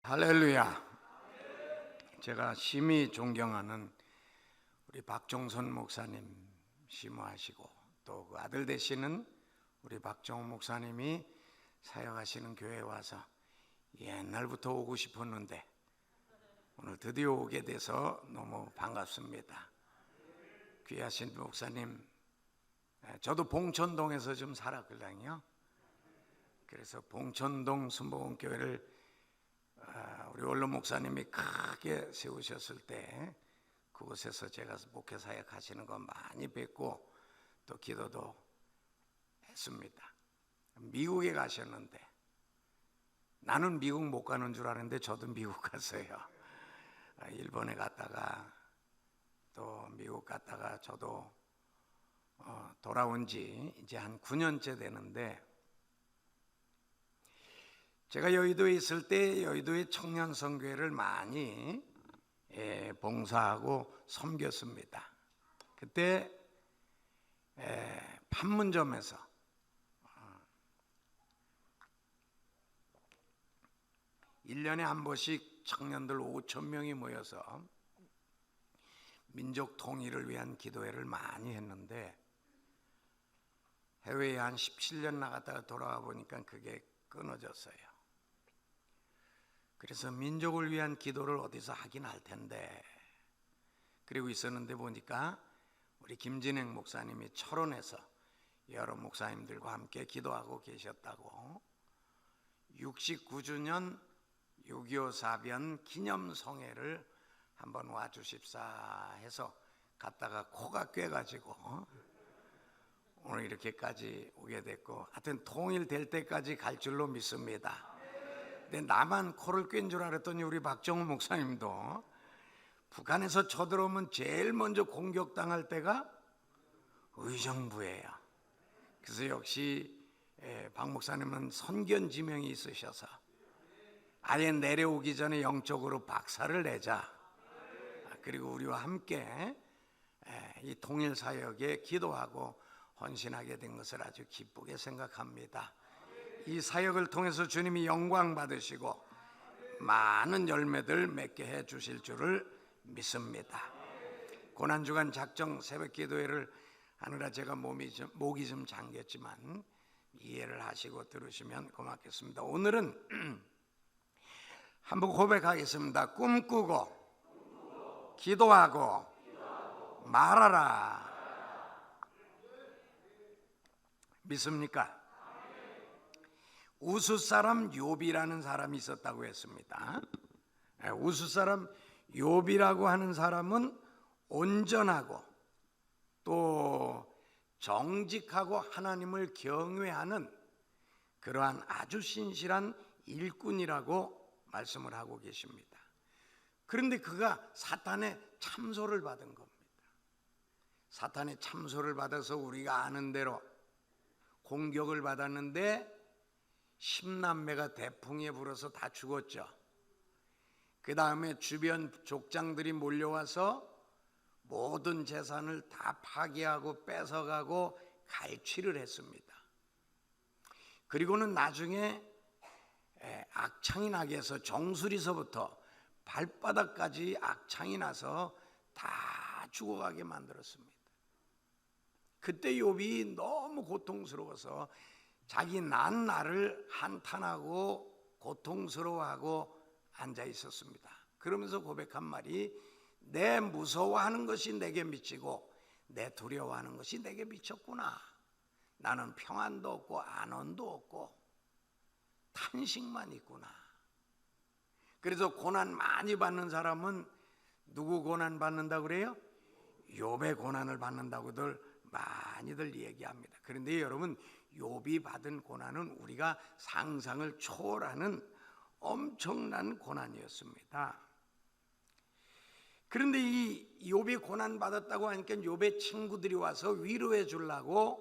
할렐루야. 제가 심히 존경하는 우리 박종선 목사님 심호하시고 또 그 아들 되시는 우리 박정호 목사님이 사역하시는 교회에 와서 옛날부터 오고 싶었는데 오늘 드디어 오게 돼서 너무 반갑습니다. 귀하신 목사님, 저도 봉천동에서 좀 살았거든요. 그래서 봉천동 순복음교회를 우리 원로 목사님이 크게 세우셨을 때 그곳에서 제가 목회 사역하시는 거 많이 뵙고 또 기도도 했습니다. 미국에 가셨는데 나는 미국 못 가는 줄 알았는데 저도 미국 갔어요. 일본에 갔다가 또 미국 갔다가 저도 돌아온 지 이제 한 9년째 되는데, 제가 여의도에 있을 때 여의도의 청년선교회를 많이 봉사하고 섬겼습니다. 그때 판문점에서 1년에 한 번씩 청년들 5천 명이 모여서 민족 통일을 위한 기도회를 많이 했는데, 해외에 한 17년 나갔다가 돌아와 보니까 그게 끊어졌어요. 그래서 민족을 위한 기도를 어디서 하긴 할 텐데, 그리고 있었는데 보니까 우리 김진행 목사님이 철원에서 여러 목사님들과 함께 기도하고 계셨다고 69주년 6.25 사변 기념성회를 한번 와주십사 해서 갔다가 코가 꿰가지고 오늘 이렇게까지 오게 됐고, 하여튼 통일될 때까지 갈 줄로 믿습니다. 근데 나만 코를 꿰인 줄 알았더니 우리 박정우 목사님도 북한에서 쳐들어오면 제일 먼저 공격당할 때가 의정부예요. 그래서 역시 박 목사님은 선견지명이 있으셔서 아예 내려오기 전에 영적으로 박살을 내자, 그리고 우리와 함께 이 통일사역에 기도하고 헌신하게 된 것을 아주 기쁘게 생각합니다. 이 사역을 통해서 주님이 영광 받으시고 많은 열매들 맺게 해 주실 줄을 믿습니다. 고난주간 작정 새벽기도회를 하느라 제가 목이 좀 잠겼지만 이해를 하시고 들으시면 고맙겠습니다. 오늘은 한번 고백하겠습니다. 꿈꾸고 기도하고 말하라. 믿습니까? 우스 사람 욥이라는 사람이 있었다고 했습니다. 우스 사람 욥이라고 하는 사람은 온전하고 또 정직하고 하나님을 경외하는 그러한 아주 신실한 일꾼이라고 말씀을 하고 계십니다. 그런데 그가 사탄의 참소를 받은 겁니다. 사탄의 참소를 받아서 우리가 아는 대로 공격을 받았는데 10남매가 대풍에 불어서 다 죽었죠. 그 다음에 주변 족장들이 몰려와서 모든 재산을 다 파괴하고 뺏어가고 갈취를 했습니다. 그리고는 나중에 악창이 나게 해서 정수리서부터 발바닥까지 악창이 나서 다 죽어가게 만들었습니다. 그때 욥이 너무 고통스러워서 자기 난 날을 한탄하고 고통스러워하고 앉아 있었습니다. 그러면서 고백한 말이, 내 무서워하는 것이 내게 미치고 내 두려워하는 것이 내게 미쳤구나. 나는 평안도 없고 안원도 없고 탄식만 있구나. 그래서 고난 많이 받는 사람은 누구 고난 받는다고 그래요? 욥의 고난을 받는다고들 많이들 얘기합니다. 그런데 여러분, 욥이 받은 고난은 우리가 상상을 초월하는 엄청난 고난이었습니다. 그런데 이 욥이 고난 받았다고 하니까 욥의 친구들이 와서 위로해 주려고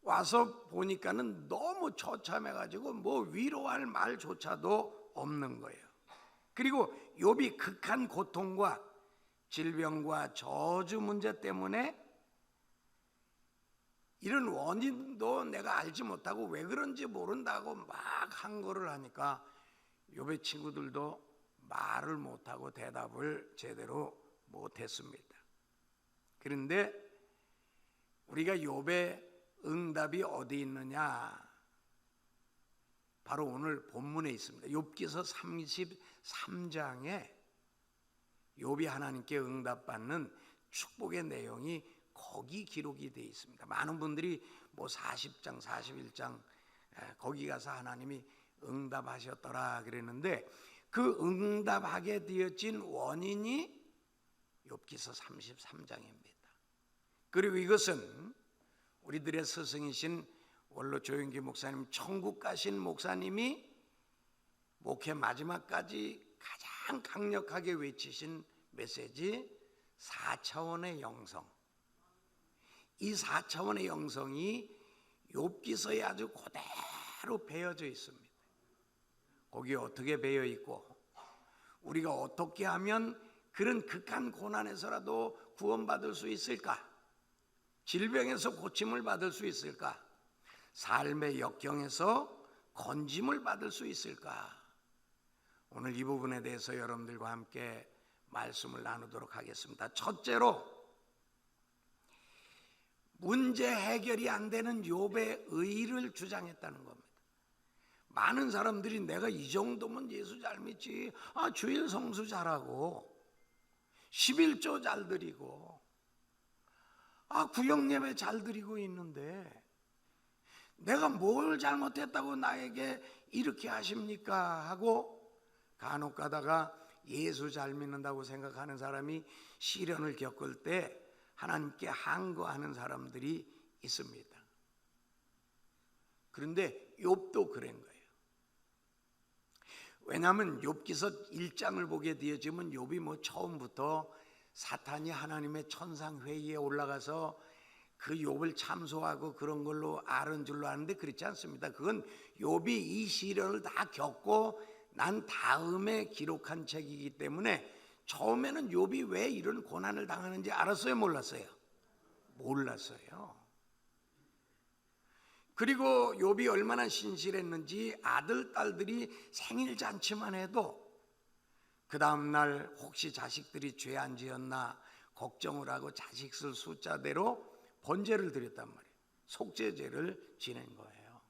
와서 보니까는 너무 처참해가지고 뭐 위로할 말조차도 없는 거예요. 그리고 욥이 극한 고통과 질병과 저주 문제 때문에 이런 원인도 내가 알지 못하고 왜 그런지 모른다고 막 한 거를 하니까 욥의 친구들도 말을 못하고 대답을 제대로 못했습니다. 그런데 우리가 욥의 응답이 어디 있느냐? 바로 오늘 본문에 있습니다. 욥기서 33장에 욥이 하나님께 응답받는 축복의 내용이 거기 기록이 되어 있습니다. 많은 분들이 뭐 40장, 41장 거기 가서 하나님이 응답하셨더라 그랬는데 그 응답하게 되어진 원인이 욥기서 33장입니다. 그리고 이것은 우리들의 스승이신 원로 조영기 목사님, 천국 가신 목사님이 목회 마지막까지 가장 강력하게 외치신 메시지 4차원의 영성. 이 4차원의 영성이 욥기서에 아주 그대로 배어져 있습니다. 거기에 어떻게 배어 있고 우리가 어떻게 하면 그런 극한 고난에서라도 구원받을 수 있을까? 질병에서 고침을 받을 수 있을까? 삶의 역경에서 건짐을 받을 수 있을까? 오늘 이 부분에 대해서 여러분들과 함께 말씀을 나누도록 하겠습니다. 첫째로 문제 해결이 안 되는 욥의 의를 주장했다는 겁니다. 많은 사람들이 내가 이 정도면 예수 잘 믿지, 주일 성수 잘하고 11조 잘 드리고 구역 예배 잘 드리고 있는데 내가 뭘 잘못했다고 나에게 이렇게 하십니까? 하고 간혹 가다가 예수 잘 믿는다고 생각하는 사람이 시련을 겪을 때 하나님께 항거하는 사람들이 있습니다. 그런데 욥도 그런 거예요. 왜냐하면 욥기서 1장을 보게 되어지면 욥이 뭐 처음부터 사탄이 하나님의 천상회의에 올라가서 그 욥을 참소하고 그런 걸로 아는 줄로 아는데 그렇지 않습니다. 그건 욥이 이 시련을 다 겪고 난 다음에 기록한 책이기 때문에 처음에는 욥이 왜 이런 고난을 당하는지 알았어요? 몰랐어요? 몰랐어요. 그리고 욥이 얼마나 신실했는지 아들, 딸들이 생일 잔치만 해도 그 다음날 혹시 자식들이 죄 안 지었나 걱정을 하고 자식 쓸 숫자대로 번제를 드렸단 말이에요. 속죄제를 지낸 거예요.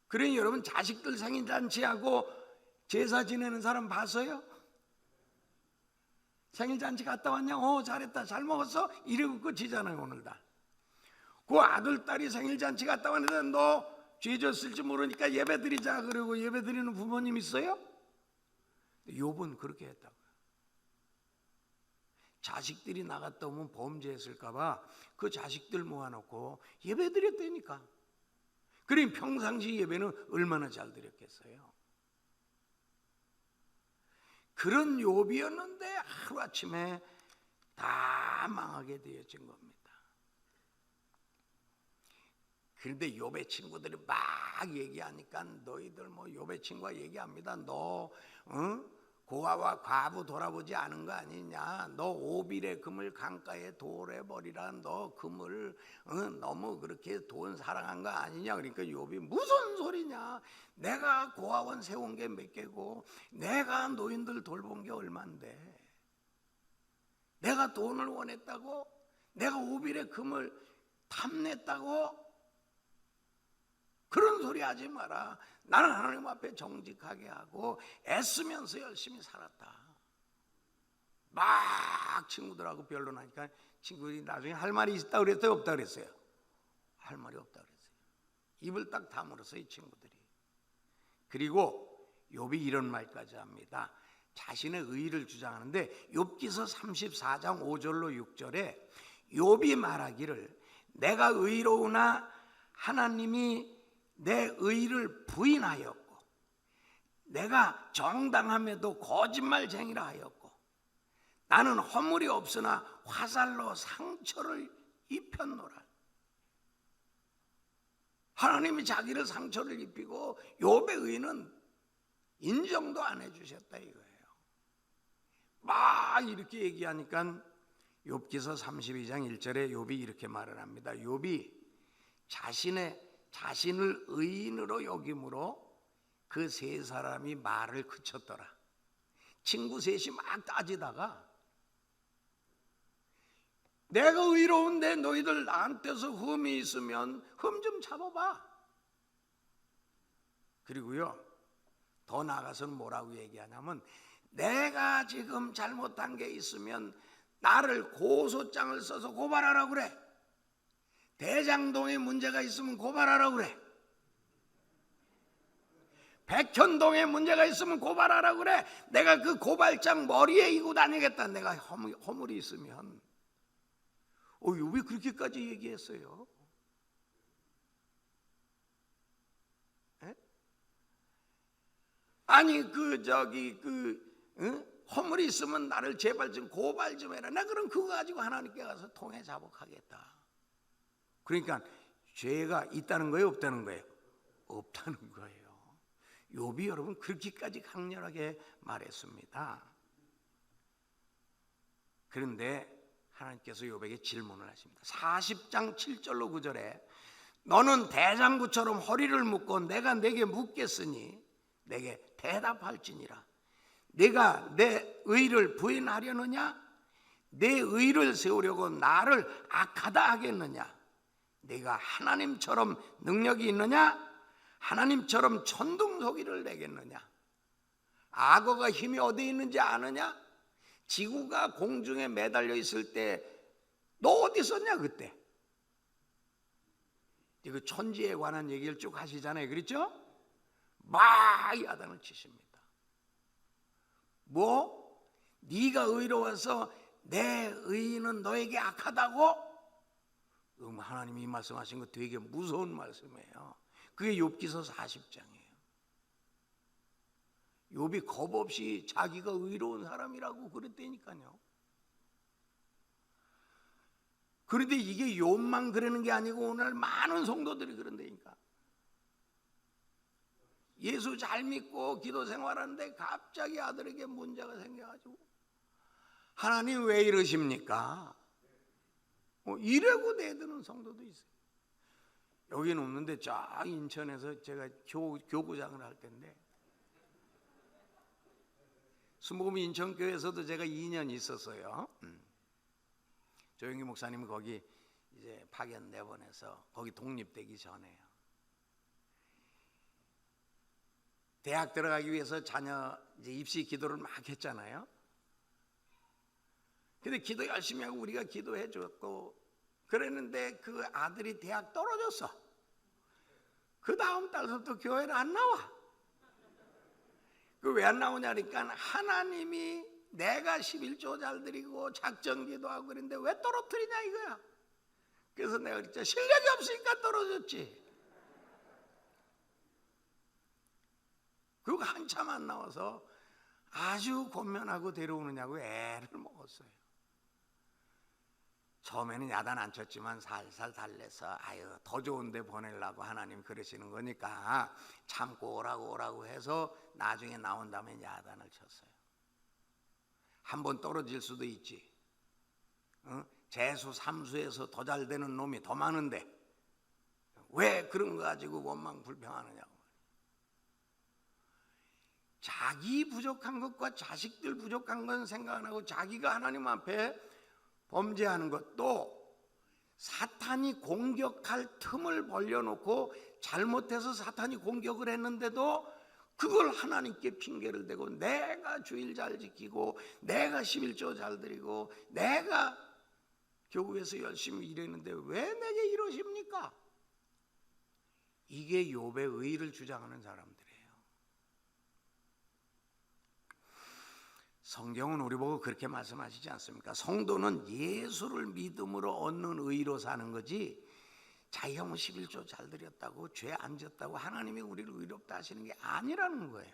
그러니 여러분 자식들 생일 잔치하고 제사 지내는 사람 봤어요? 생일 잔치 갔다 왔냐? 잘했다, 잘 먹었어? 이러고 끝이잖아요. 오늘 다. 그 아들, 딸이 생일 잔치 갔다 왔는데 너 죄 졌을지 모르니까 예배 드리자 그러고 예배 드리는 부모님 있어요? 욥은 그렇게 했다고요. 자식들이 나갔다 오면 범죄했을까봐 그 자식들 모아놓고 예배 드렸다니까. 그러니 평상시 예배는 얼마나 잘 드렸겠어요. 그런 욥이었는데 하루아침에 다 망하게 되어진 겁니다. 그런데 욥의 친구들이 막 얘기하니까 너희들 뭐 욥의 친구가 얘기합니다. 너 고아와 과부 돌아보지 않은 거 아니냐? 너 오빌의 금을 강가에 돌에 버리라. 너 금을 너무 그렇게 돈 사랑한 거 아니냐? 그러니까 욥이 무슨 소리냐? 내가 고아원 세운 게 몇 개고 내가 노인들 돌본 게 얼만데 내가 돈을 원했다고? 내가 오빌의 금을 탐냈다고? 그런 소리 하지 마라. 나는 하나님 앞에 정직하게 하고 애쓰면서 열심히 살았다. 막 친구들하고 변론하니까 친구들이 나중에 할 말이 있다 그랬어요? 없다 그랬어요? 할 말이 없다 그랬어요. 입을 딱 다물었어요, 이 친구들이. 그리고 욥이 이런 말까지 합니다. 자신의 의의를 주장하는데 욥기서 34장 5절로 6절에 욥이 말하기를 내가 의로우나 하나님이 내 의를 부인하였고 내가 정당함에도 거짓말쟁이라 하였고 나는 허물이 없으나 화살로 상처를 입혔노라. 하나님이 자기를 상처를 입히고 욥의 의는 인정도 안 해주셨다 이거예요. 막 이렇게 얘기하니까 욥기서 32장 1절에 욥이 이렇게 말을 합니다. 욥이 자신을 의인으로 여김으로 그 세 사람이 말을 그쳤더라. 친구 셋이 막 따지다가 내가 의로운데 너희들 나한테서 흠이 있으면 흠 좀 잡아봐. 그리고요 더 나아가서는 뭐라고 얘기하냐면 내가 지금 잘못한 게 있으면 나를 고소장을 써서 고발하라고 그래. 대장동에 문제가 있으면 고발하라고 그래. 백현동에 문제가 있으면 고발하라고 그래. 내가 그 고발장 머리에 이고 다니겠다. 내가 허물이 있으면. 왜 그렇게까지 얘기했어요? 에? 아니 허물이 있으면 나를 제발 좀 고발 좀 해라. 나 그럼 그거 가지고 하나님께 가서 통해 자복하겠다. 그러니까 죄가 있다는 거예요, 없다는 거예요? 없다는 거예요. 욥이 여러분 그렇게까지 강렬하게 말했습니다. 그런데 하나님께서 욥에게 질문을 하십니다. 40장 7절로 9절에 너는 대장구처럼 허리를 묶고 내가 내게 묻겠으니 내게 대답할지니라. 네가 내 의를 부인하려느냐? 내 의를 세우려고 나를 악하다 하겠느냐? 네가 하나님처럼 능력이 있느냐? 하나님처럼 천둥소리를 내겠느냐? 악어가 힘이 어디 있는지 아느냐? 지구가 공중에 매달려 있을 때 너 어디 있었냐 그때? 그 천지에 관한 얘기를 쭉 하시잖아요, 그렇죠? 막 야단을 치십니다. 네가 의로워서 내 의는 너에게 악하다고? 하나님이 말씀하신 거 되게 무서운 말씀이에요. 그게 욥기서 40장이에요. 욥이 겁 없이 자기가 의로운 사람이라고 그랬다니까요. 그런데 이게 욥만 그러는 게 아니고 오늘 많은 성도들이 그런다니까. 예수 잘 믿고 기도 생활하는데 갑자기 아들에게 문제가 생겨가지고 하나님 왜 이러십니까? 이래고 내드는 성도도 있어요. 여기는 없는데 저 인천에서 제가 교구장을 할 텐데 순복음 인천교회에서도 제가 2년 있었어요. 조영기 목사님은 거기 이제 파견 내보내서 거기 독립되기 전에요. 대학 들어가기 위해서 자녀 이제 입시 기도를 막 했잖아요. 근데 기도 열심히 하고 우리가 기도해 줬고 그랬는데 그 아들이 대학 떨어졌어. 그 다음 달부터 교회를 안 나와. 그 왜 안 나오냐니까 하나님이 내가 11조 잘 드리고 작전 기도하고 그랬는데 왜 떨어뜨리냐 이거야. 그래서 내가 그랬죠. 실력이 없으니까 떨어졌지. 그리고 한참 안 나와서 아주 권면하고 데려오느냐고 애를 먹었어요. 처음에는 야단 안 쳤지만 살살 달래서 더 좋은 데 보내려고 하나님 그러시는 거니까 참고 오라고 해서 나중에 나온 다음에 야단을 쳤어요. 한번 떨어질 수도 있지. 재수 3수에서 더 잘 되는 놈이 더 많은데 왜 그런 거 가지고 원망 불평하느냐고. 자기 부족한 것과 자식들 부족한 건 생각 안 하고 자기가 하나님 앞에 범죄하는 것도 사탄이 공격할 틈을 벌려놓고 잘못해서 사탄이 공격을 했는데도 그걸 하나님께 핑계를 대고 내가 주일 잘 지키고 내가 11조 잘 드리고 내가 교구에서 열심히 일했는데 왜 내게 이러십니까? 이게 욥의 의를 주장하는 사람들이에요. 성경은 우리 보고 그렇게 말씀하시지 않습니까? 성도는 예수를 믿음으로 얻는 의로 사는 거지 자기가 11조 잘 드렸다고 죄 안 졌다고 하나님이 우리를 의롭다 하시는 게 아니라는 거예요.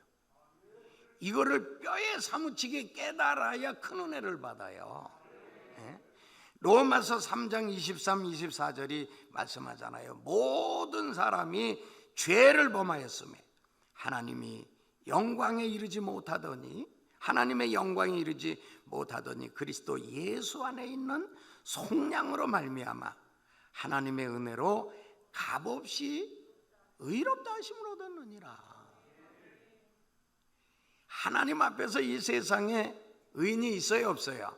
이거를 뼈에 사무치게 깨달아야 큰 은혜를 받아요. 네? 로마서 3장 23, 24절이 말씀하잖아요. 모든 사람이 죄를 범하였으며 하나님이 영광에 이르지 못하더니 하나님의 영광에 이르지 못하더니 그리스도 예수 안에 있는 속량으로 말미암아 하나님의 은혜로 값없이 의롭다 하심을 얻었느니라. 하나님 앞에서 이 세상에 의인이 있어요, 없어요?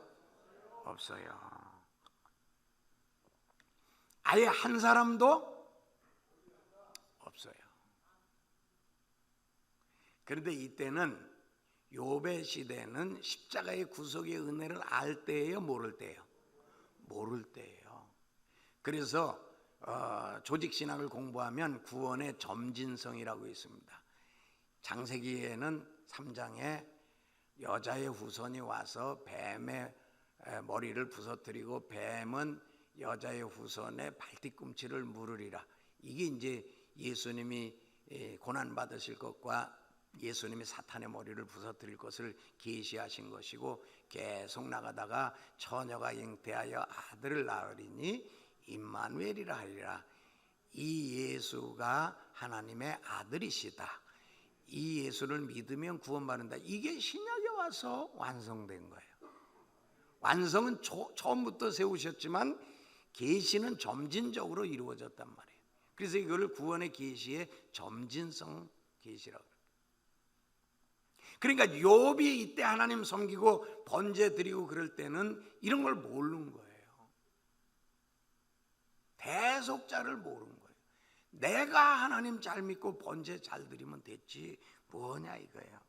없어요. 아예 한 사람도 없어요. 그런데 이때는 욥의 시대는 십자가의 구속의 은혜를 알 때예요, 모를 때예요? 모를 때예요. 그래서 조직신학을 공부하면 구원의 점진성이라고 있습니다. 창세기에는 3장에 여자의 후손이 와서 뱀의 머리를 부서뜨리고 뱀은 여자의 후손의 발뒤꿈치를 무르리라. 이게 이제 예수님이 고난받으실 것과 예수님이 사탄의 머리를 부서뜨릴 것을 계시하신 것이고, 계속 나가다가 처녀가 잉태하여 아들을 낳으리니 임마누엘이라 하리라. 이 예수가 하나님의 아들이시다. 이 예수를 믿으면 구원받는다. 이게 신약에 와서 완성된 거예요. 완성은 처음부터 세우셨지만 계시는 점진적으로 이루어졌단 말이에요. 그래서 이거를 구원의 계시의 점진성 계시라고. 그러니까 욥이 이때 하나님 섬기고 번제 드리고 그럴 때는 이런 걸 모르는 거예요. 대속자를 모르는 거예요. 내가 하나님 잘 믿고 번제 잘 드리면 됐지 뭐냐 이거예요.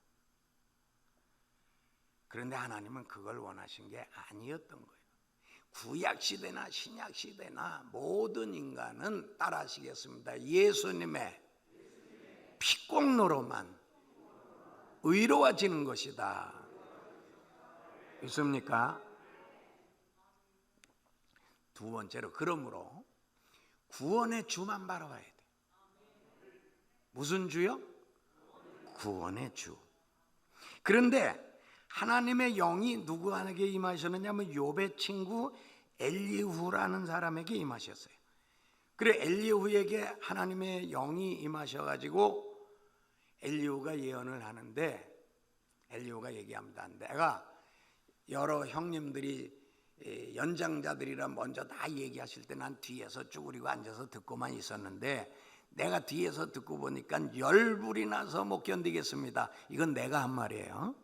그런데 하나님은 그걸 원하신 게 아니었던 거예요. 구약시대나 신약시대나 모든 인간은 따라하시겠습니다. 예수님의 피공로로만 의로워지는 것이다. 있습니까? 두 번째로, 그러므로 구원의 주만 바라봐야 돼. 무슨 주요? 구원의 주. 그런데 하나님의 영이 누구에게 임하셨느냐면 욥의 친구 엘리후라는 사람에게 임하셨어요. 그래 엘리후에게 하나님의 영이 임하셔가지고 엘리후가 예언을 하는데, 엘리후가 얘기합니다. 내가 여러 형님들이 연장자들이라 먼저 다 얘기하실 때 난 뒤에서 쭈그리고 앉아서 듣고만 있었는데, 내가 뒤에서 듣고 보니까 열불이 나서 못 견디겠습니다. 이건 내가 한 말이에요.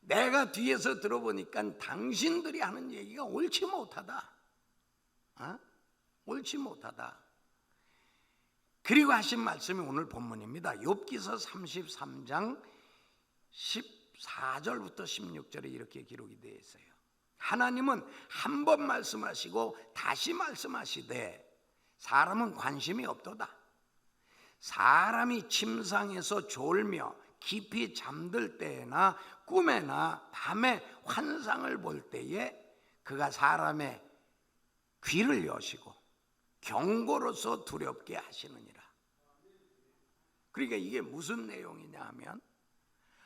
내가 뒤에서 들어보니까 당신들이 하는 얘기가 옳지 못하다. 옳지 못하다. 그리고 하신 말씀이 오늘 본문입니다. 욥기서 33장 14절부터 16절에 이렇게 기록이 되어 있어요. 하나님은 한 번 말씀하시고 다시 말씀하시되 사람은 관심이 없도다. 사람이 침상에서 졸며 깊이 잠들 때나 꿈에나 밤에 환상을 볼 때에 그가 사람의 귀를 여시고 경고로서 두렵게 하시느니라. 그러니까 이게 무슨 내용이냐 하면,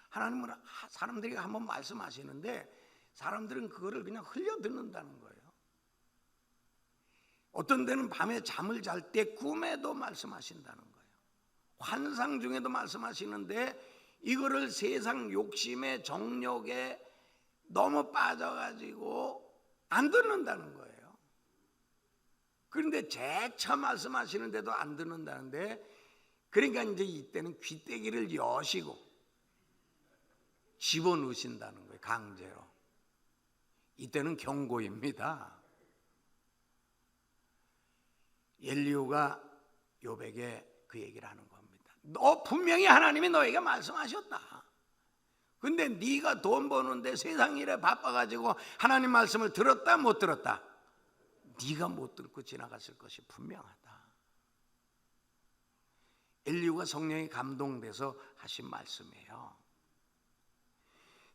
하나님은 사람들이 한번 말씀하시는데 사람들은 그거를 그냥 흘려 듣는다는 거예요. 어떤 데는 밤에 잠을 잘 때 꿈에도 말씀하신다는 거예요. 환상 중에도 말씀하시는데 이거를 세상 욕심의 정욕에 너무 빠져가지고 안 듣는다는 거예요. 그런데 재차 말씀하시는데도 안 듣는다는데, 그러니까 이제 이때는 귀때기를 여시고 집어넣으신다는 거예요. 강제로. 이때는 경고입니다. 엘리후가 욥에게 그 얘기를 하는 겁니다. 너 분명히 하나님이 너에게 말씀하셨다. 근데 네가 돈 버는데 세상 일에 바빠가지고 하나님 말씀을 들었다 못 들었다? 네가 못 듣고 지나갔을 것이 분명하다. 엘리후가 성령이 감동돼서 하신 말씀이에요.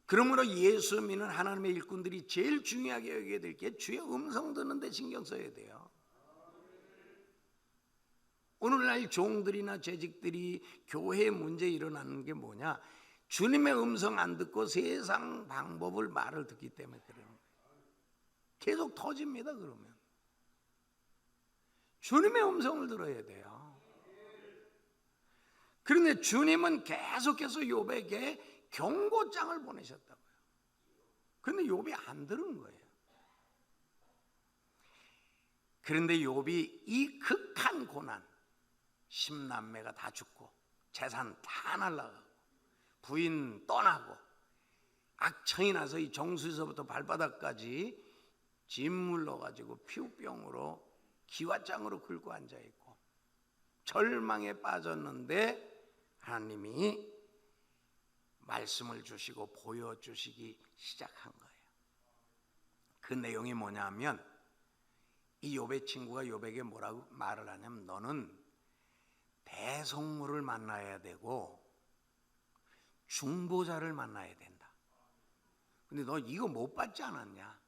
그러므로 예수 믿는 하나님의 일꾼들이 제일 중요하게 여겨야 될 게 주의 음성 듣는 데 신경 써야 돼요. 오늘날 종들이나 재직들이 교회에 문제 일어나는 게 뭐냐? 주님의 음성 안 듣고 세상 방법을 말을 듣기 때문에 그러는 거예요. 계속 터집니다. 그러면 주님의 음성을 들어야 돼요. 그런데 주님은 계속해서 욥에게 경고장을 보내셨다고요. 그런데 욥이 안 들은 거예요. 그런데 욥이 이 극한 고난, 10남매가 다 죽고 재산 다 날라가고 부인 떠나고 악청이 나서 이 정수에서부터 발바닥까지 진물 넣어가지고 피부병으로 기와장으로 긁고 앉아있고 절망에 빠졌는데 하나님이 말씀을 주시고 보여주시기 시작한 거예요. 그 내용이 뭐냐면 이 욥의 친구가 욥에게 뭐라고 말을 하냐면 너는 대속물을 만나야 되고 중보자를 만나야 된다. 근데 너 이거 못 받지 않았냐?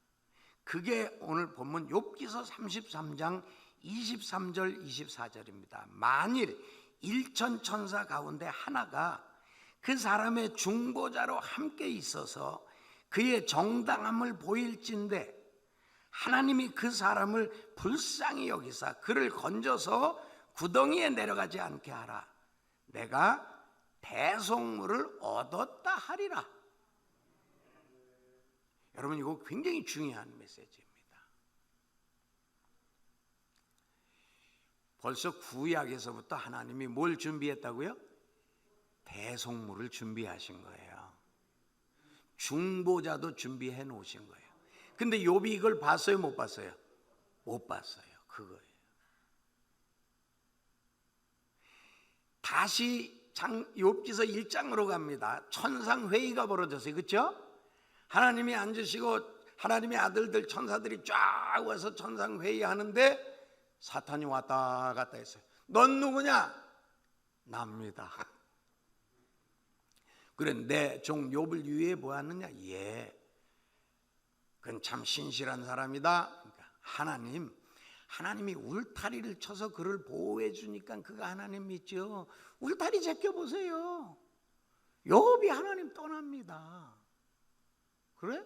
그게 오늘 본문 욥기서 33장 23절 24절입니다. 만일 일천 천사 가운데 하나가 그 사람의 중보자로 함께 있어서 그의 정당함을 보일진대 하나님이 그 사람을 불쌍히 여기사 그를 건져서 구덩이에 내려가지 않게 하라. 내가 대속물을 얻었다 하리라. 여러분 이거 굉장히 중요한 메시지입니다. 벌써 구약에서부터 하나님이 뭘 준비했다고요? 대속물을 준비하신 거예요. 중보자도 준비해 놓으신 거예요. 근데 욥이 이걸 봤어요? 못 봤어요? 못 봤어요. 그거예요. 다시 욥기서 1장으로 갑니다. 천상회의가 벌어졌어요. 그렇죠? 하나님이 앉으시고 하나님의 아들들 천사들이 쫙 와서 천상회의 하는데 사탄이 왔다 갔다 했어요. 넌 누구냐? 납니다. 그래 내 종 욥을 유의해 보았느냐? 예. 그건 참 신실한 사람이다. 그러니까 하나님이 울타리를 쳐서 그를 보호해 주니까 그가 하나님 믿죠. 울타리 제껴보세요. 욥이 하나님 떠납니다. 그래?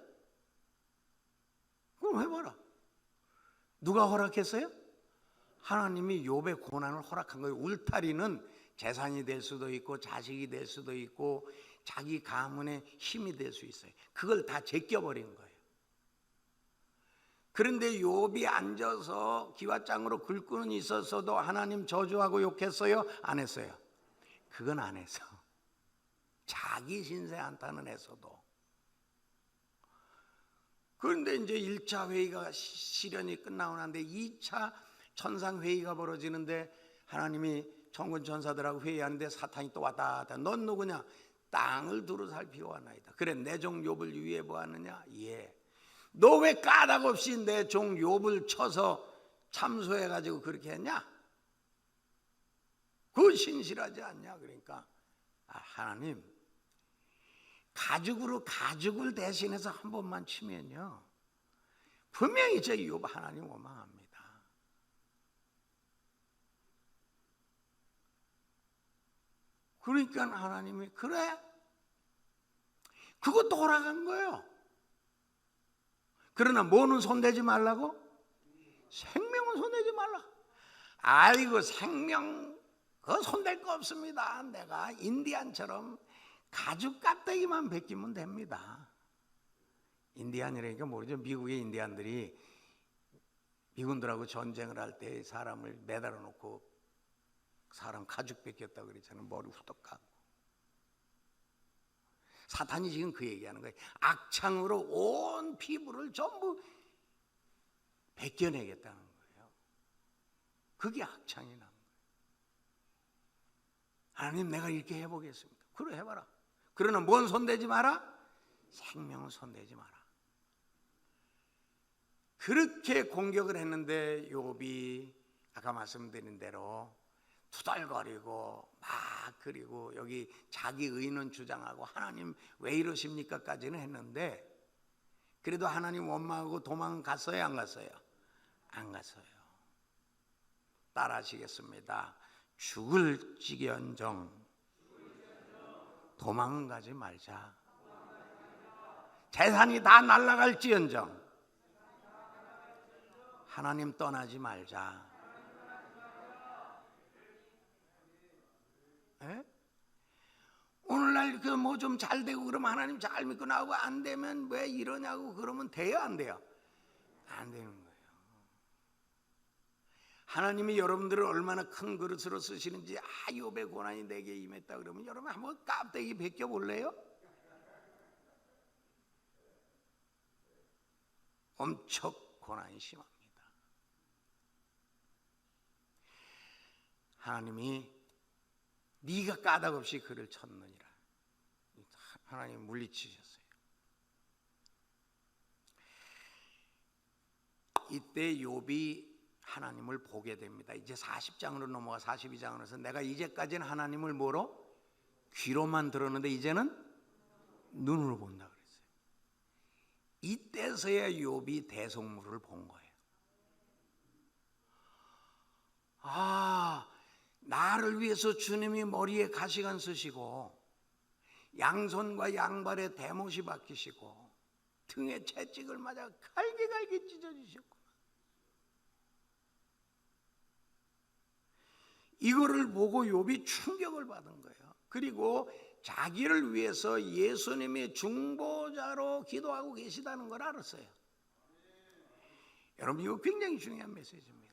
그럼 해봐라. 누가 허락했어요? 하나님이 욥의 고난을 허락한 거예요. 울타리는 재산이 될 수도 있고 자식이 될 수도 있고 자기 가문의 힘이 될 수 있어요. 그걸 다 제껴버린 거예요. 그런데 욥이 앉아서 기와장으로 긁고는 있었어도 하나님 저주하고 욕했어요? 안 했어요? 그건 안 했어. 자기 신세 한탄은 했어도. 그런데 이제 1차 회의가 시련이 끝나고 나는데 2차 천상회의가 벌어지는데 하나님이 천군 천사들하고 회의하는데 사탄이 또 왔다 갔다. 넌 누구냐? 땅을 두루 살피고 왔나이다. 그래 내 종 욥을 유의해 보았느냐? 예. 너 왜 까닭 없이 내 종 욥을 쳐서 참소해가지고 그렇게 했냐? 그거 신실하지 않냐? 그러니까 하나님 가죽으로 가죽을 대신해서 한 번만 치면요 분명히 저 욥 하나님 원망합니다. 그러니까 하나님이 그래 그것도 허락한 거예요. 그러나 뭐는 손대지 말라고? 생명은 손대지 말라. 아이고 생명 그거 손댈 거 없습니다. 내가 인디안처럼 가죽 깍대기만 벗기면 됩니다. 인디안이라니까 모르죠. 미국의 인디안들이 미군들하고 전쟁을 할 때 사람을 매달아 놓고 사람 가죽 벗겼다고 그랬잖아요. 머리 후덕 가고. 사탄이 지금 그 얘기하는 거예요. 악창으로 온 피부를 전부 벗겨내겠다는 거예요. 그게 악창이 난 거예요. 하나님 내가 이렇게 해보겠습니다. 그래 해봐라. 그러나 뭔 손대지 마라? 생명은 손대지 마라. 그렇게 공격을 했는데 욥이 아까 말씀드린 대로 투덜거리고 막 그리고 여기 자기 의는 주장하고 하나님 왜 이러십니까 까지는 했는데 그래도 하나님 원망하고 도망갔어요 안 갔어요? 안 갔어요. 따라하시겠습니다. 죽을 지경정 도망은 가지 말자. 재산이 다 날아갈지언정 하나님 떠나지 말자. 에? 오늘날 그 뭐 좀 잘 되고 그러면 하나님 잘 믿고 나오고 안 되면 왜 이러냐고 그러면 돼요 안 돼요? 안 되는 거예요. 하나님이 여러분들을 얼마나 큰 그릇으로 쓰시는지 욥의 고난이 내게 임했다 그러면 여러분 한번 깜빡이 베껴 볼래요? 엄청 고난이 심합니다. 하나님이 네가 까닭없이 그를 쳤느니라. 하나님 물리치셨어요. 이때 욥이 하나님을 보게 됩니다. 이제 40장으로 넘어가 42장으로 해서 내가 이제까지는 하나님을 뭐로? 귀로만 들었는데 이제는 눈으로 본다 그랬어요. 이때서야 욥이 대속물을 본 거예요. 아, 나를 위해서 주님이 머리에 가시관 쓰시고 양손과 양발에 대못이 박히시고 등에 채찍을 맞아 갈기갈기 찢어지셨구나. 이거를 보고 욥이 충격을 받은 거예요. 그리고 자기를 위해서 예수님이 중보자로 기도하고 계시다는 걸 알았어요. 여러분 이거 굉장히 중요한 메시지입니다.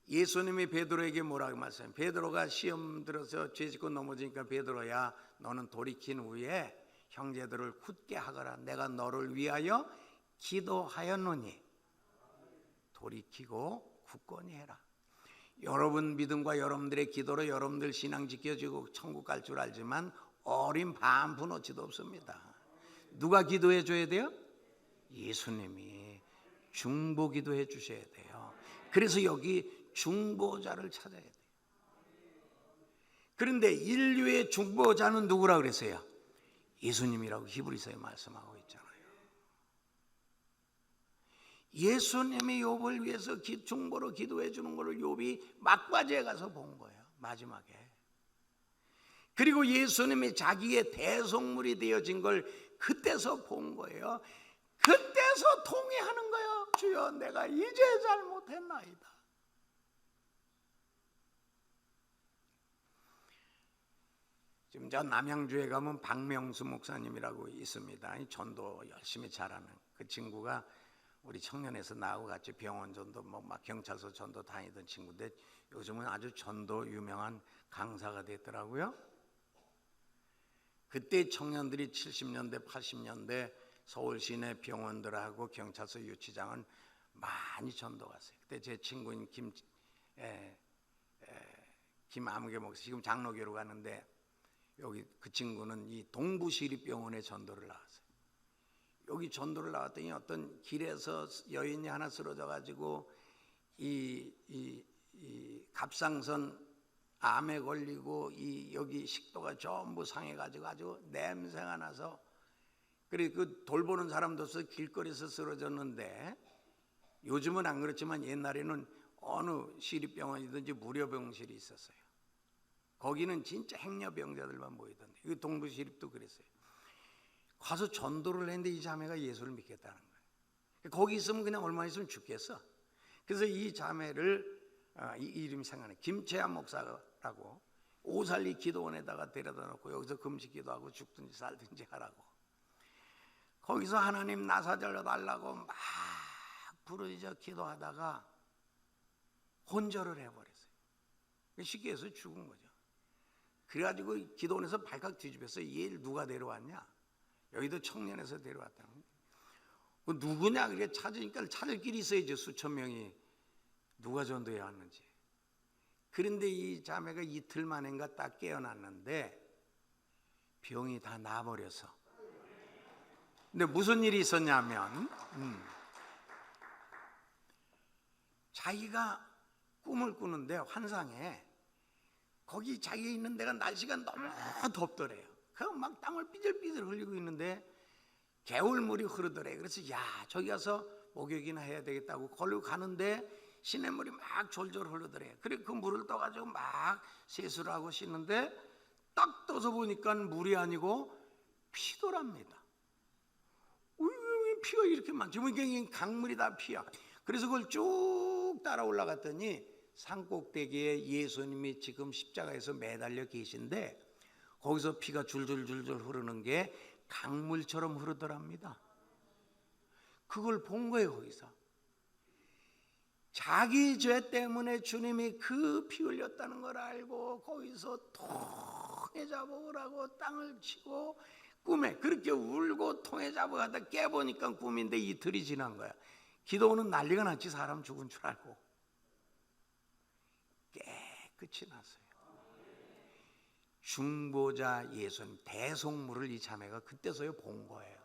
예수님이 베드로에게 뭐라고 말씀해요? 베드로가 시험 들어서 죄짓고 넘어지니까 베드로야 너는 돌이킨 후에 형제들을 굳게 하거라. 내가 너를 위하여 기도하였노니 돌이키고 굳건히 해라. 여러분 믿음과 여러분들의 기도로 여러분들 신앙 지켜지고 천국 갈 줄 알지만 어린 반푼어치도 없습니다. 누가 기도해 줘야 돼요? 예수님이 중보 기도해 주셔야 돼요. 그래서 여기 중보자를 찾아야 돼요. 그런데 인류의 중보자는 누구라 그랬어요? 예수님이라고 히브리서에 말씀하고 있잖아요. 예수님이 욥을 위해서 중보로 기도해 주는 것을 욥이 막바지에 가서 본 거예요. 마지막에. 그리고 예수님이 자기의 대속물이 되어진 걸 그때서 본 거예요. 그때서 통회하는 거예요. 주여 내가 이제 잘못했나이다. 지금 저 남양주에 가면 박명수 목사님이라고 있습니다. 전도 열심히 잘하는 그 친구가 우리 청년에서 나하고 같이 병원 전도 막 경찰서 전도 다니던 친구인데 요즘은 아주 전도 유명한 강사가 됐더라고요. 그때 청년들이 70년대 80년대 서울 시내 병원들하고 경찰서 유치장은 많이 전도 갔어요. 그때 제 친구인 김아무개 목사 지금 장로교로 가는데 여기 그 친구는 이 동부시립병원에 전도를 나왔어요. 여기 전도를 나왔더니 어떤 길에서 여인이 하나 쓰러져 가지고 이 갑상선 암에 걸리고 이 여기 식도가 전부 상해 가지고 아주 냄새가 나서 그리고 그 돌보는 사람도 없어 길거리에서 쓰러졌는데 요즘은 안 그렇지만 옛날에는 어느 시립병원이든지 무료병실이 있었어요. 거기는 진짜 행여병자들만 모이던데 이 동부시립도 그랬어요. 가서 전도를 했는데 이 자매가 예수를 믿겠다는 거예요. 거기 있으면 그냥 얼마 있으면 죽겠어. 그래서 이 자매를 이 이름이 생각나요. 김채한 목사라고 오살리 기도원에다가 데려다 놓고 여기서 금식 기도하고 죽든지 살든지 하라고. 거기서 하나님 나 살려 달라고 막 부르짖어 기도하다가 혼절을 해버렸어요. 쉽게 해서 죽은 거죠. 그래가지고 기도원에서 발칵 뒤집혔어요. 얘를 누가 데려왔냐? 여기도 청년에서 데려왔다는 거예요. 누구냐? 그게 찾으니까 찾을 길이 있어야죠. 수천 명이 누가 전도해 왔는지. 그런데 이 자매가 이틀 만인가 딱 깨어났는데 병이 다 나아버려서. 근데 무슨 일이 있었냐면 자기가 꿈을 꾸는데 환상에 거기 자기 있는 데가 날씨가 너무 덥더래요. 그럼 막 땀을 삐질삐질 흘리고 있는데 개울물이 흐르더래요. 그래서 야 저기 가서 목욕이나 해야 되겠다고 걸로 가는데 시냇물이 막 졸졸 흐르더래요. 그래 그 물을 떠가지고 막 세수를 하고 씻는데 딱 떠서 보니까 물이 아니고 피더랍니다. 왜 피가 이렇게 많지? 이게 강물이 다 피야. 그래서 그걸 쭉 따라 올라갔더니 산꼭대기에 예수님이 지금 십자가에서 매달려 계신데 거기서 피가 줄줄줄줄 흐르는 게 강물처럼 흐르더랍니다. 그걸 본 거예요. 거기서 자기 죄 때문에 주님이 그 피 흘렸다는 걸 알고 거기서 통에 잡아오라고 땅을 치고 꿈에 그렇게 울고 통에 잡아가다 깨보니까 꿈인데 이틀이 지난 거야. 기도는 난리가 났지. 사람 죽은 줄 알고. 깨끗이 났어요. 중보자 예수님 대속물을 이 자매가 그때서야 본 거예요.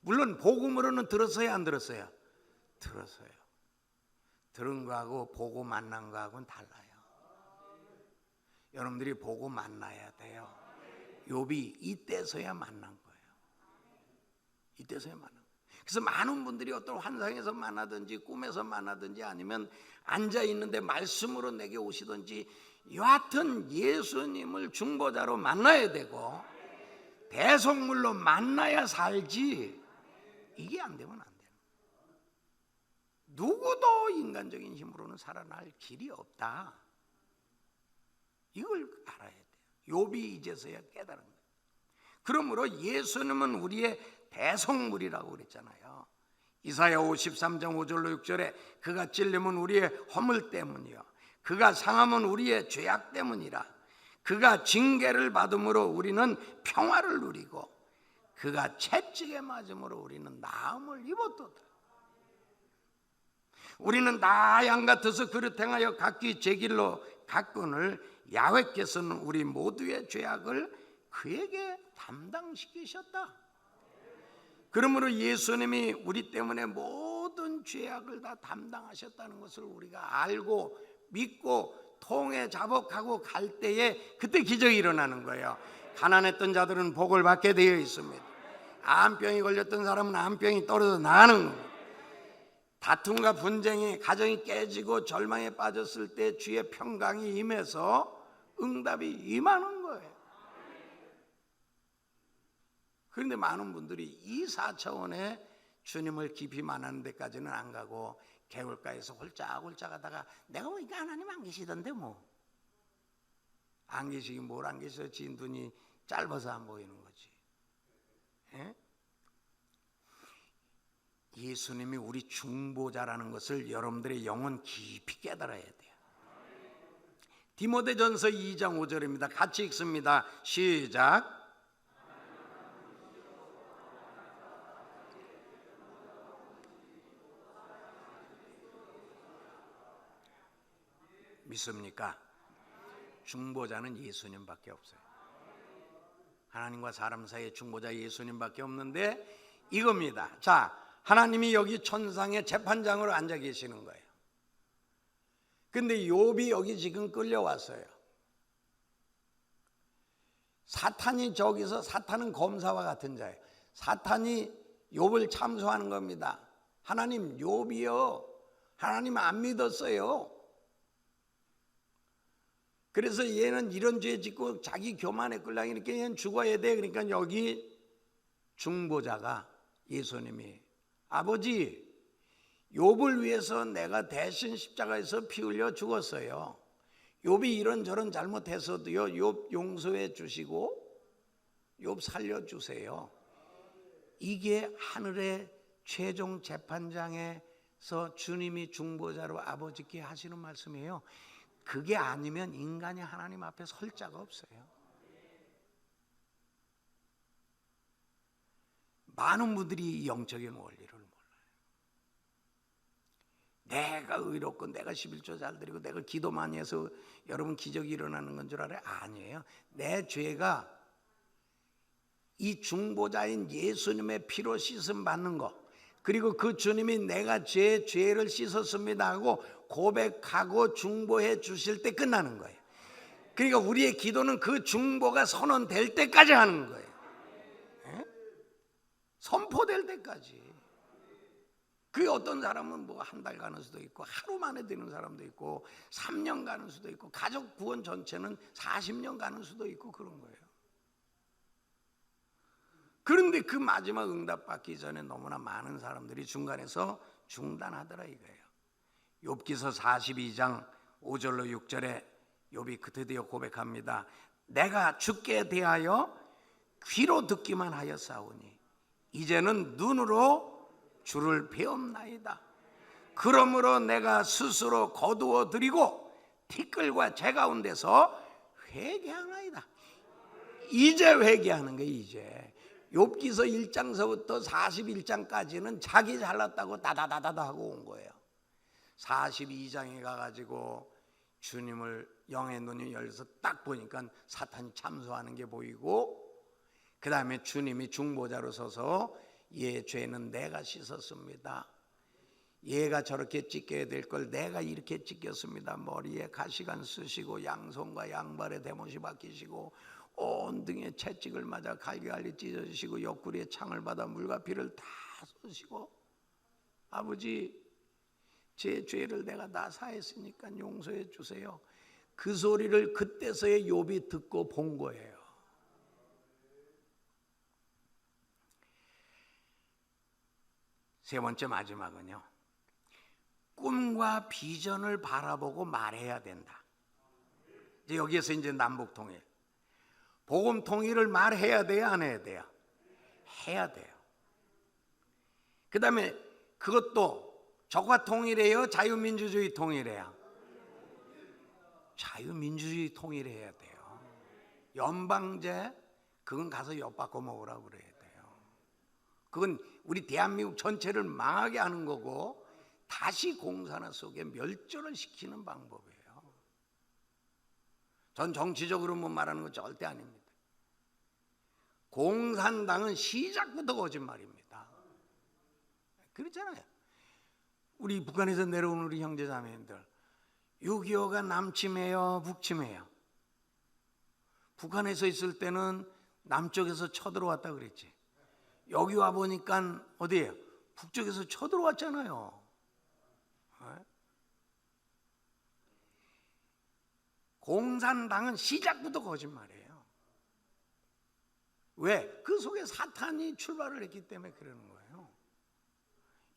물론 복음으로는 들었어요, 안 들었어요? 들었어요. 들은 거하고 보고 만난 거하고는 달라요. 여러분들이 보고 만나야 돼요. 욥이 이때서야 만난 거예요. 이때서야 만난 거예요. 그래서 많은 분들이 어떤 환상에서 만나든지 꿈에서 만나든지 아니면 앉아 있는데 말씀으로 내게 오시든지 여하튼 예수님을 중보자로 만나야 되고 대속물로 만나야 살지. 이게 안 되면 안 돼요. 누구도 인간적인 힘으로는 살아날 길이 없다. 이걸 알아야 돼요. 욥이 이제서야 깨달은 거예요. 그러므로 예수님은 우리의 대속물이라고 그랬잖아요. 이사야 53장 5절로 6절에 그가 찔림은 우리의 허물 때문이요 그가 상함은 우리의 죄악 때문이라. 그가 징계를 받음으로 우리는 평화를 누리고 그가 채찍에 맞음으로 우리는 나음을 입었도다. 우리는 다 양 같아서 그릇 행하여 각기 제 길로 갔거늘 야훼께서는 우리 모두의 죄악을 그에게 담당시키셨다. 그러므로 예수님이 우리 때문에 모든 죄악을 다 담당하셨다는 것을 우리가 알고 믿고 통에 자복하고 갈 때에 그때 기적이 일어나는 거예요. 가난했던 자들은 복을 받게 되어 있습니다. 암병이 걸렸던 사람은 암병이 떨어져 나가는 겁니다. 다툼과 분쟁이 가정이 깨지고 절망에 빠졌을 때 주의 평강이 임해서 응답이 임하는 거예요. 그런데 많은 분들이 이 4차원의 주님을 깊이 만나는 데까지는 안 가고 개울가에서 홀짝홀짝 하다가 내가 보니까 하나님 안 계시던데 뭐. 안 계시긴 뭘 안 계셔. 지 눈이 짧아서 안 보이는 거지. 예? 예수님이 우리 중보자라는 것을 여러분들의 영혼 깊이 깨달아야 돼요. 디모데전서 2장 5절입니다. 같이 읽습니다. 시작. 믿습니까? 중보자는 예수님밖에 없어요. 하나님과 사람 사이에 중보자 예수님밖에 없는데 이겁니다. 자, 하나님이 여기 천상의 재판장으로 앉아 계시는 거예요. 근데 욥이 여기 지금 끌려왔어요. 사탄이 저기서, 사탄은 검사와 같은 자예요. 사탄이 욥을 참소하는 겁니다. 하나님, 욥이요, 하나님 안 믿었어요. 그래서 얘는 이런 죄 짓고 자기 교만에 끌려가니까 얘는 죽어야 돼. 그러니까 여기 중보자가 예수님이 아버지, 욥을 위해서 내가 대신 십자가에서 피 흘려 죽었어요. 욥이 이런저런 잘못해서도요, 욥 용서해 주시고 욥 살려주세요. 이게 하늘의 최종 재판장에서 주님이 중보자로 아버지께 하시는 말씀이에요. 그게 아니면 인간이 하나님 앞에 설 자가 없어요. 많은 분들이 이 영적인 원리를 몰라요. 내가 의롭고 내가 11조 잘 드리고 내가 기도 많이 해서 여러분 기적이 일어나는 건 줄 알아요? 아니에요. 내 죄가 이 중보자인 예수님의 피로 씻음 받는 거, 그리고 그 주님이 내가 죄를 씻었습니다 하고 고백하고 중보해 주실 때 끝나는 거예요. 그러니까 우리의 기도는 그 중보가 선언될 때까지 하는 거예요. 예? 선포될 때까지. 그게 어떤 사람은 뭐 한 달 가는 수도 있고 하루 만에 되는 사람도 있고 3년 가는 수도 있고 가족 구원 전체는 40년 가는 수도 있고 그런 거예요. 그런데 그 마지막 응답 받기 전에 너무나 많은 사람들이 중간에서 중단하더라 이거예요. 욥기서 42장 5절로 6절에 욥이 드디어 고백합니다. 내가 주께 대하여 귀로 듣기만 하였사오니 이제는 눈으로 주를 배옵나이다. 그러므로 내가 스스로 거두어 드리고 티끌과 재 가운데서 회개하나이다. 이제 회개하는 거예요. 이제 욥기서 1장서부터 41장까지는 자기 잘났다고 다다다다다 하고 온 거예요. 42장에 가가지고 주님을 영의 눈이 열려서 딱 보니까 사탄이 참소하는 게 보이고, 그 다음에 주님이 중보자로 서서 얘 죄는 내가 씻었습니다. 얘가 저렇게 찢겨야 될 걸 내가 이렇게 찢겼습니다. 머리에 가시관 쓰시고 양손과 양발에 대못이 박히시고 온 등에 채찍을 맞아 갈기갈기 찢어지시고 옆구리에 창을 받아 물과 피를 다 쏘시고, 아버지 제 죄를 내가 다 사했으니까 용서해 주세요. 그 소리를 그때서야 욥이 듣고 본 거예요. 세 번째 마지막은요, 꿈과 비전을 바라보고 말해야 된다. 여기에서 이제 남북 통일, 복음 통일을 말해야 돼요, 안 해야 돼요? 해야 돼요. 그 다음에 그것도 적화 통일이에요, 자유민주주의 통일이에요? 자유민주주의 통일해야 돼요. 연방제 그건 가서 엿바꿔 먹으라고 그래야 돼요. 그건 우리 대한민국 전체를 망하게 하는 거고 다시 공산화 속에 멸절을 시키는 방법이에요. 전 정치적으로 뭐 말하는 건 절대 아닙니다. 공산당은 시작부터 거짓말입니다. 그렇잖아요. 우리 북한에서 내려오는 우리 형제자매님들, 6.25가 남침해요, 북침해요? 북한에서 있을 때는 남쪽에서 쳐들어왔다 그랬지. 여기 와 보니까 어디예요? 북쪽에서 쳐들어왔잖아요. 공산당은 시작부터 거짓말이에요. 왜? 그 속에 사탄이 출발을 했기 때문에 그러는 거예요.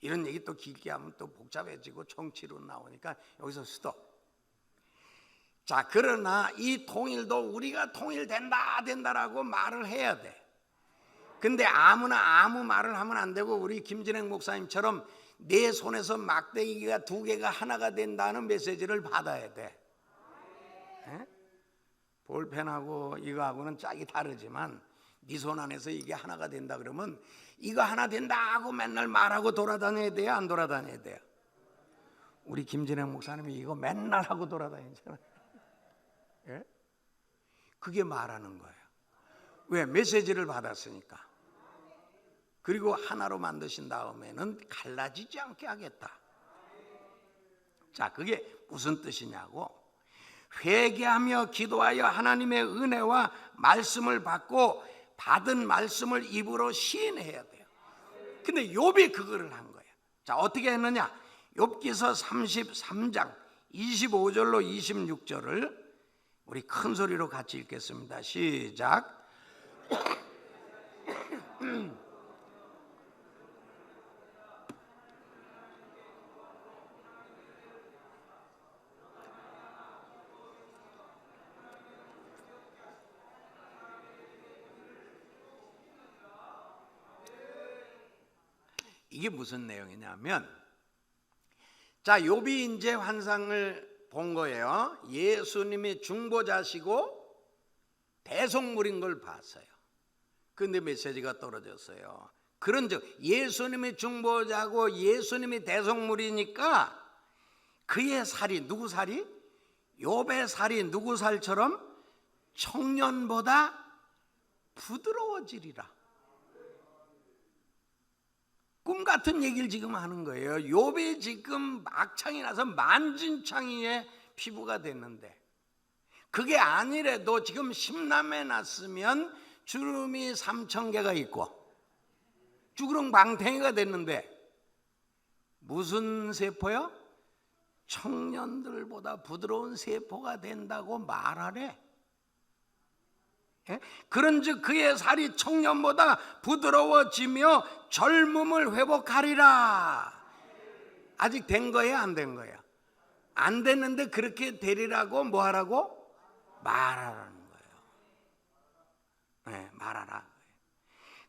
이런 얘기 또 길게 하면 또 복잡해지고 정치로 나오니까 여기서 스톱. 자, 그러나 이 통일도 우리가 통일된다라고 말을 해야 돼. 근데 아무나 아무 말을 하면 안 되고, 우리 김진행 목사님처럼 내 손에서 막대기가 2개가 하나가 된다는 메시지를 받아야 돼. 에? 볼펜하고 이거하고는 짝이 다르지만 네 손 안에서 이게 하나가 된다 그러면 이거 하나 된다 하고 맨날 말하고 돌아다녀야 돼요, 안 돌아다녀야 돼요? 우리 김진행 목사님이 이거 맨날 하고 돌아다니잖아요. 예? 그게 말하는 거예요. 왜? 메시지를 받았으니까. 그리고 하나로 만드신 다음에는 갈라지지 않게 하겠다. 자, 그게 무슨 뜻이냐고, 회개하며 기도하여 하나님의 은혜와 말씀을 받고 받은 말씀을 입으로 시인해야 돼요. 근데 욥이 그거를 한 거예요. 자, 어떻게 했느냐? 욥기서 33장 25절로 26절을 우리 큰 소리로 같이 읽겠습니다. 시작. 이게 무슨 내용이냐면, 자, 욥이 이제 환상을 본 거예요. 예수님이 중보자시고 대속물인 걸 봤어요. 근데 메시지가 떨어졌어요. 그런즉 예수님이 중보자고 예수님이 대속물이니까 그의 살이, 누구 살이? 욥의 살이 누구 살처럼? 청년보다 부드러워지리라. 꿈 같은 얘기를 지금 하는 거예요. 욥이 지금 막창이 나서 만진창이의 피부가 됐는데, 그게 아니래도 지금 심남에 났으면 주름이 3,000개가 있고 주구렁방탱이가 됐는데 무슨 세포요? 청년들보다 부드러운 세포가 된다고 말하래. 그런즉 그의 살이 청년보다 부드러워지며 젊음을 회복하리라. 아직 된 거예요, 안 된 거예요? 안 됐는데 그렇게 되리라고 뭐 하라고? 말하라는 거예요. 네, 말하라.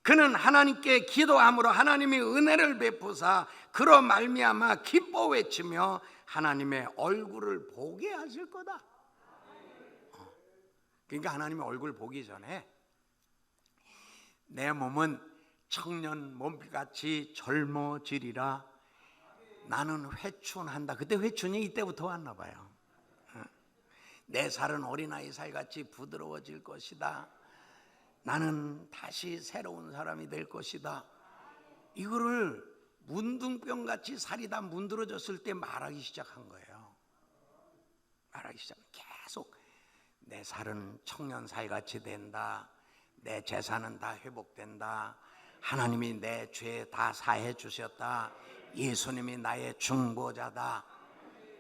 그는 하나님께 기도함으로 하나님이 은혜를 베푸사 그로 말미암아 기뻐 외치며 하나님의 얼굴을 보게 하실 거다. 그러니까 하나님의 얼굴 보기 전에 내 몸은 청년 몸같이 젊어지리라. 나는 회춘한다. 그때 회춘이 이때부터 왔나 봐요. 내 살은 어린아이 살같이 부드러워질 것이다. 나는 다시 새로운 사람이 될 것이다. 이거를 문둥병같이 살이 다 문드러졌을 때 말하기 시작한 거예요. 말하기 시작. 계속 내 살은 청년 살같이 된다. 내 재산은 다 회복된다. 하나님이 내 죄 다 사해 주셨다. 예수님이 나의 중보자다.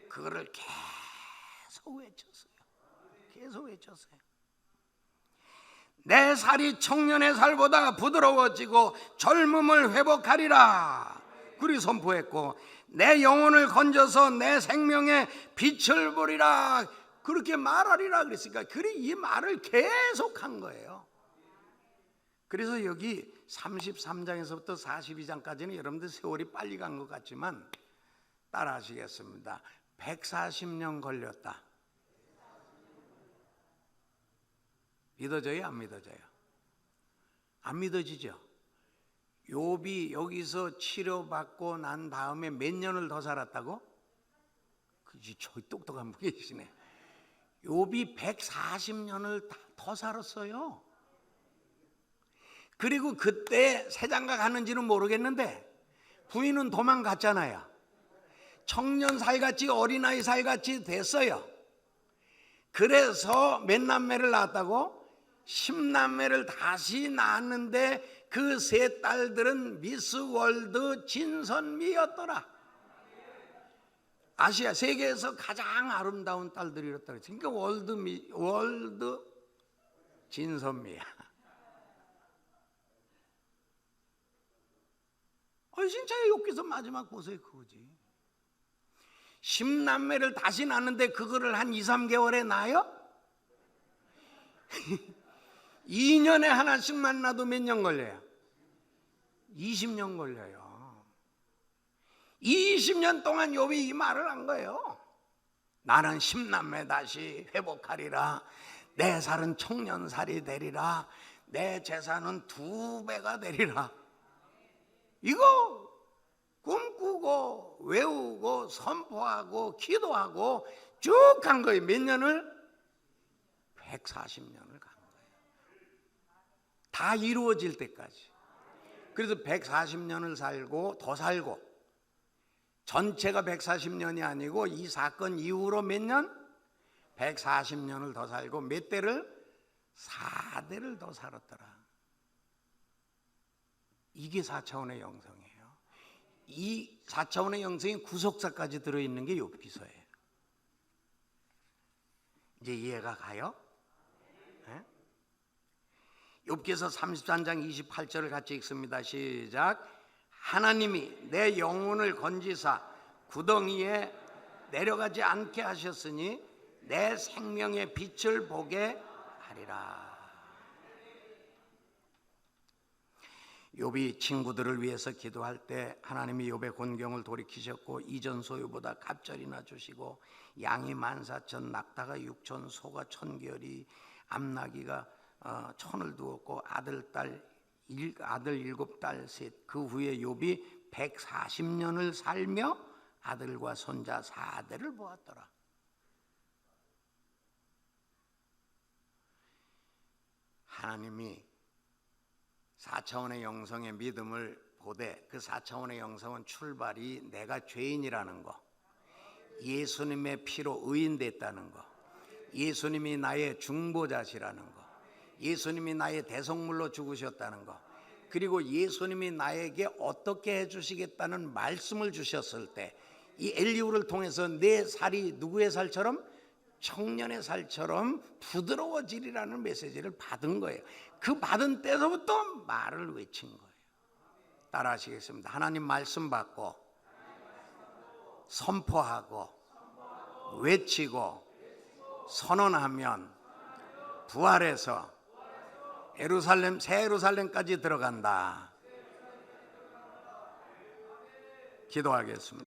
그거를 계속 외쳤어요. 계속 외쳤어요. 내 살이 청년의 살보다 부드러워지고 젊음을 회복하리라. 그리 선포했고 내 영혼을 건져서 내 생명의 빛을 보리라. 그렇게 말하리라 그랬으니까 그리 이 말을 계속한 거예요. 그래서 여기 33장에서부터 42장까지는 여러분들 세월이 빨리 간 것 같지만 따라 하시겠습니다. 140년 걸렸다. 믿어져요? 안 믿어져요? 안 믿어지죠? 욥이 여기서 치료받고 난 다음에 몇 년을 더 살았다고? 그지, 저 똑똑한 분 계시네. 욥이 140년을 더 살았어요. 그리고 그때 새장가 갔는지는 모르겠는데 부인은 도망갔잖아요. 청년 살같이 어린아이 살같이 됐어요. 그래서 몇 남매를 낳았다고? 10남매를 다시 낳았는데 그 세 딸들은 미스 월드 진선미였더라. 아시아 세계에서 가장 아름다운 딸들이었다. 그러니까 월드 진선미야. 진짜 욥기서 마지막 보세요. 그거지. 10남매를 다시 낳는데 그거를 한 2, 3개월에 낳아요? 2년에 하나씩만 낳아도 몇 년 걸려요? 20년 걸려요. 20년 동안 욥이 이 말을 한 거예요. 나는 10남매 다시 회복하리라. 내 살은 청년살이 되리라. 내 재산은 2배가 되리라. 이거 꿈꾸고 외우고 선포하고 기도하고 쭉 간 거예요. 몇 년을? 140년을 간 거예요. 다 이루어질 때까지. 그래서 140년을 살고 더 살고 전체가 140년이 아니고 이 사건 이후로 몇 년? 140년을 더 살고 몇 대를? 4대를 더 살았더라. 이게 4차원의 영성이에요. 이 4차원의 영성이 구속사까지 들어있는 게 욥기서예요. 이제 이해가 가요? 네? 욥기서 33장 28절을 같이 읽습니다. 시작. 하나님이 내 영혼을 건지사 구덩이에 내려가지 않게 하셨으니 내 생명의 빛을 보게 하리라. 욥이 친구들을 위해서 기도할 때 하나님이 욥의 곤경을 돌이키셨고 이전 소유보다 갑절이나 주시고 양이 14,000, 낙타가 6,000, 소가 1,000결이, 암나귀가 1,000을 두었고 아들 7딸 셋. 그 후에 욥이 140년을 살며 아들과 손자 4대를 보았더라. 하나님이 4차원의 영성의 믿음을 보되 그 4차원의 영성은 출발이 내가 죄인이라는 거, 예수님의 피로 의인됐다는 거, 예수님이 나의 중보자시라는 거, 예수님이 나의 대속물로 죽으셨다는 거, 그리고 예수님이 나에게 어떻게 해주시겠다는 말씀을 주셨을 때 이 엘리후를 통해서 내 살이 누구의 살처럼? 청년의 살처럼 부드러워지리라는 메시지를 받은 거예요. 그 받은 때서부터 말을 외친 거예요. 따라 하시겠습니다. 하나님 말씀 받고 선포하고 외치고 선언하면 부활해서 예루살렘, 새 예루살렘까지 들어간다. 기도하겠습니다.